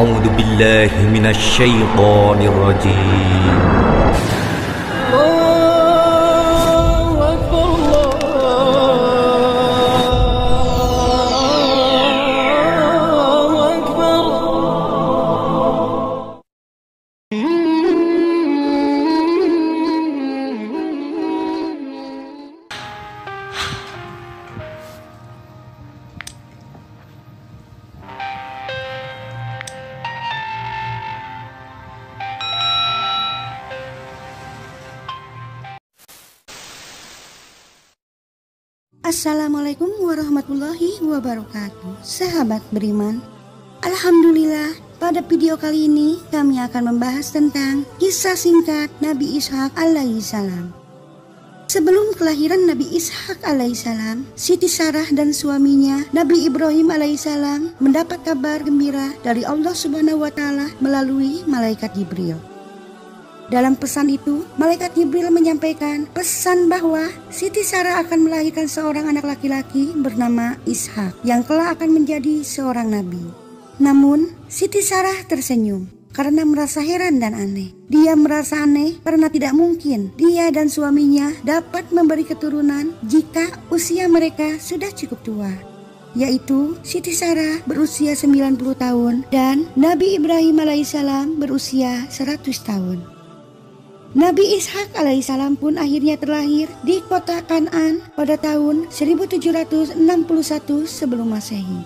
أعوذ بالله من الشيطان الرجيم. Assalamualaikum warahmatullahi wabarakatuh. Sahabat beriman, alhamdulillah pada video kali ini kami akan membahas tentang kisah singkat Nabi Ishak alaihissalam. Sebelum kelahiran Nabi Ishak alaihissalam, Siti Sarah dan suaminya Nabi Ibrahim alaihissalam mendapat kabar gembira dari Allah Subhanahu wa Ta'ala melalui malaikat Jibril. Dalam pesan itu, malaikat Jibril menyampaikan pesan bahwa Siti Sarah akan melahirkan seorang anak laki-laki bernama Ishak yang kelak akan menjadi seorang nabi. Namun, Siti Sarah tersenyum karena merasa heran dan aneh. Dia merasa aneh karena tidak mungkin dia dan suaminya dapat memberi keturunan jika usia mereka sudah cukup tua, yaitu Siti Sarah berusia 90 tahun dan Nabi Ibrahim alaihissalam berusia 100 tahun. Nabi Ishak alaihissalam pun akhirnya terlahir di kota Kan'an pada tahun 1761 sebelum Masehi.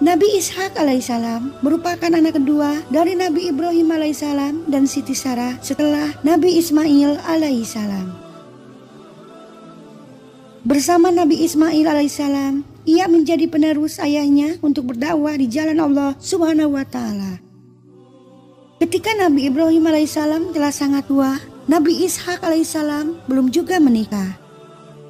Nabi Ishak alaihissalam merupakan anak kedua dari Nabi Ibrahim alaihissalam dan Siti Sarah setelah Nabi Ismail alaihissalam. Bersama Nabi Ismail alaihissalam, ia menjadi penerus ayahnya untuk berdakwah di jalan Allah Subhanahu wa Ta'ala. Ketika Nabi Ibrahim alaihissalam telah sangat tua, Nabi Ishak alaihissalam belum juga menikah.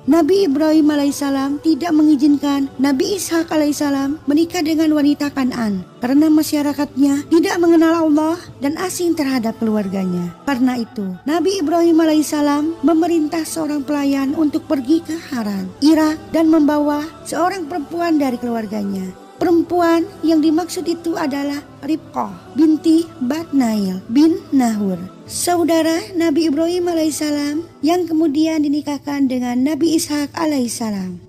Nabi Ibrahim alaihissalam tidak mengizinkan Nabi Ishak alaihissalam menikah dengan wanita Kan'an karena masyarakatnya tidak mengenal Allah dan asing terhadap keluarganya. Karena itu, Nabi Ibrahim alaihissalam memerintah seorang pelayan untuk pergi ke Haran, Irak dan membawa seorang perempuan dari keluarganya. Perempuan yang dimaksud itu adalah Ribqah binti Batnail bin Nahur, saudara Nabi Ibrahim alaihissalam yang kemudian dinikahkan dengan Nabi Ishak alaihissalam.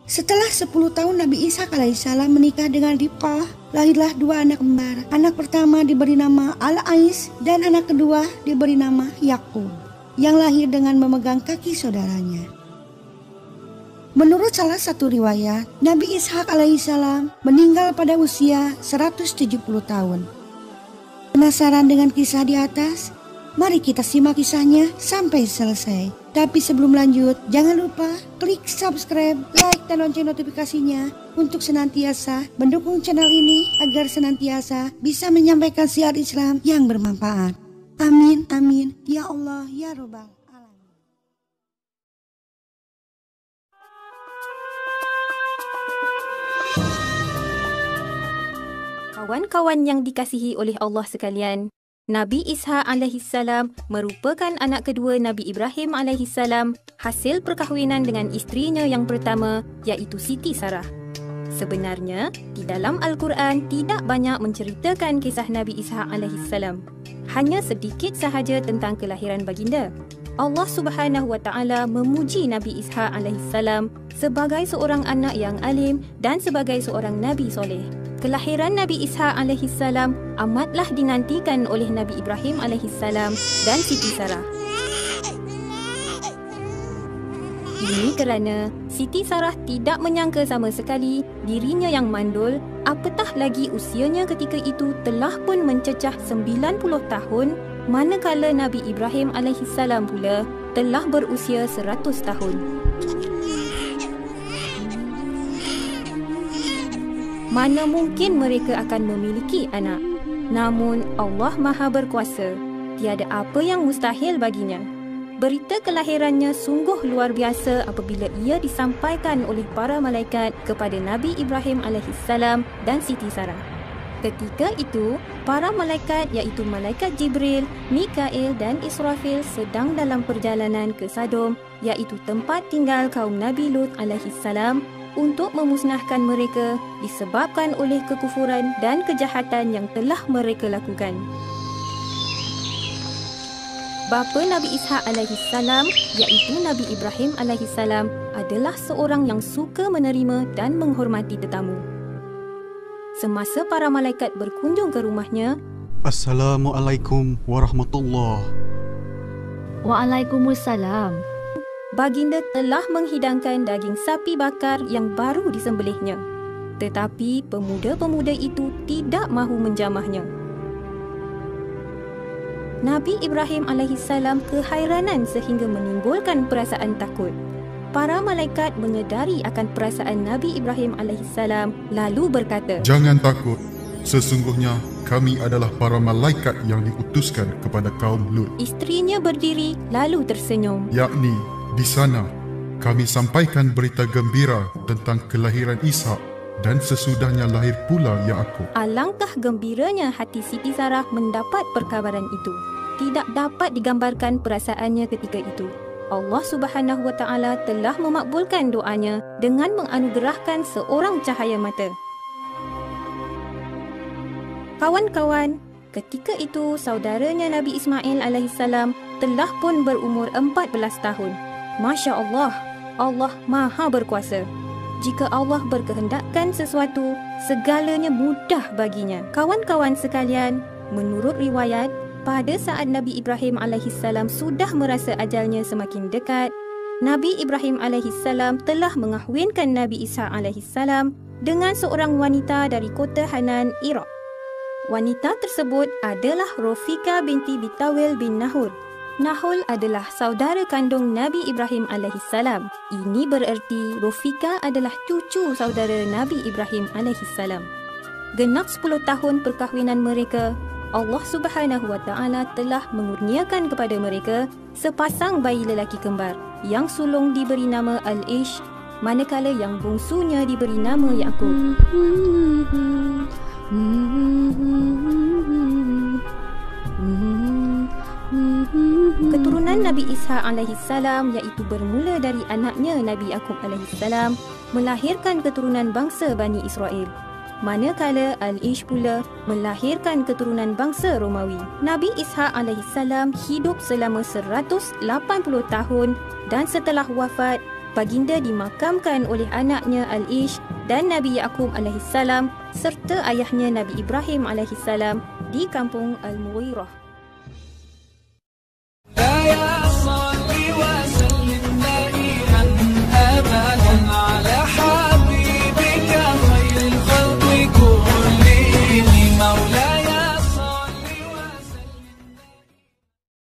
Setelah 10 tahun Nabi Ishak alaihissalam menikah dengan Ribqah, lahirlah dua anak kembar. Anak pertama diberi nama Al-Ais dan anak kedua diberi nama Yakub, yang lahir dengan memegang kaki saudaranya. Menurut salah satu riwayat, Nabi Ishak alaihissalam meninggal pada usia 170 tahun. Penasaran dengan kisah di atas? Mari kita simak kisahnya sampai selesai. Tapi sebelum lanjut, jangan lupa klik subscribe, like, dan lonceng notifikasinya untuk senantiasa mendukung channel ini agar senantiasa bisa menyampaikan syiar Islam yang bermanfaat. Amin, amin, ya Allah, ya Rabbal. Kawan-kawan yang dikasihi oleh Allah sekalian, Nabi Ishak alaihissalam merupakan anak kedua Nabi Ibrahim alaihissalam hasil perkahwinan dengan isterinya yang pertama, iaitu Siti Sarah. Sebenarnya, di dalam Al-Quran tidak banyak menceritakan kisah Nabi Ishak alaihissalam. Hanya sedikit sahaja tentang kelahiran baginda. Allah Subhanahu wa Ta'ala memuji Nabi Ishak alaihissalam sebagai seorang anak yang alim dan sebagai seorang Nabi soleh. Kelahiran Nabi Ishak alaihissalam amatlah dinantikan oleh Nabi Ibrahim alaihissalam dan Siti Sarah. Ini kerana Siti Sarah tidak menyangka sama sekali dirinya yang mandul, apatah lagi usianya ketika itu telah pun mencecah 90 tahun, manakala Nabi Ibrahim alaihissalam pula telah berusia 100 tahun. Mana mungkin mereka akan memiliki anak? Namun Allah Maha Berkuasa. Tiada apa yang mustahil baginya. Berita kelahirannya sungguh luar biasa apabila ia disampaikan oleh para malaikat kepada Nabi Ibrahim alaihissalam dan Siti Sarah. Ketika itu, para malaikat iaitu malaikat Jibril, Mikail dan Israfil sedang dalam perjalanan ke Sodom, iaitu tempat tinggal kaum Nabi Lut alaihissalam, untuk memusnahkan mereka disebabkan oleh kekufuran dan kejahatan yang telah mereka lakukan. Bapa Nabi Ishak alaihi salam, iaitu Nabi Ibrahim alaihi salam, adalah seorang yang suka menerima dan menghormati tetamu. Semasa para malaikat berkunjung ke rumahnya, Assalamualaikum warahmatullahi. Waalaikumsalam. baginda telah menghidangkan daging sapi bakar yang baru disembelihnya. Tetapi pemuda-pemuda itu tidak mahu menjamahnya. Nabi Ibrahim alaihissalam kehairanan sehingga menimbulkan perasaan takut. Para malaikat menyedari akan perasaan Nabi Ibrahim alaihissalam lalu berkata, "Jangan takut. Sesungguhnya kami adalah para malaikat yang diutuskan kepada kaum Lut. Isterinya berdiri lalu tersenyum. Yakni di sana kami sampaikan berita gembira tentang kelahiran Ishak dan sesudahnya lahir pula Ya'qub." Alangkah gembiranya hati Siti Sarah mendapat perkabaran itu. Tidak dapat digambarkan perasaannya ketika itu. Allah Subhanahu wa Ta'ala telah memakbulkan doanya dengan menganugerahkan seorang cahaya mata. Kawan-kawan, ketika itu saudaranya Nabi Ismail alaihissalam telah pun berumur 14 tahun. Masya Allah, Allah Maha Berkuasa. Jika Allah berkehendakkan sesuatu, segalanya mudah baginya. Kawan-kawan sekalian, menurut riwayat, pada saat Nabi Ibrahim alaihissalam sudah merasa ajalnya semakin dekat, Nabi Ibrahim alaihissalam telah mengahwinkan Nabi Ishak alaihissalam dengan seorang wanita dari kota Hanan, Iraq. Wanita tersebut adalah Rofika binti Bitawil bin Nahur. Nahul adalah saudara kandung Nabi Ibrahim alaihissalam. Ini bererti Rofika adalah cucu saudara Nabi Ibrahim alaihissalam. Genap 10 tahun perkahwinan mereka, Allah Subhanahu wa Ta'ala telah mengurniakan kepada mereka sepasang bayi lelaki kembar. Yang sulung diberi nama Al-Ish, manakala yang bungsunya diberi nama Ya'qub. Keturunan Nabi Ishak alaihissalam iaitu bermula dari anaknya Nabi Ya'qub alaihissalam melahirkan keturunan bangsa Bani Israel. Manakala Al-Ish pula melahirkan keturunan bangsa Romawi. Nabi Ishak alaihissalam hidup selama 180 tahun dan setelah wafat, baginda dimakamkan oleh anaknya Al-Ish dan Nabi Ya'qub alaihissalam serta ayahnya Nabi Ibrahim alaihissalam di kampung Al-Mughirah.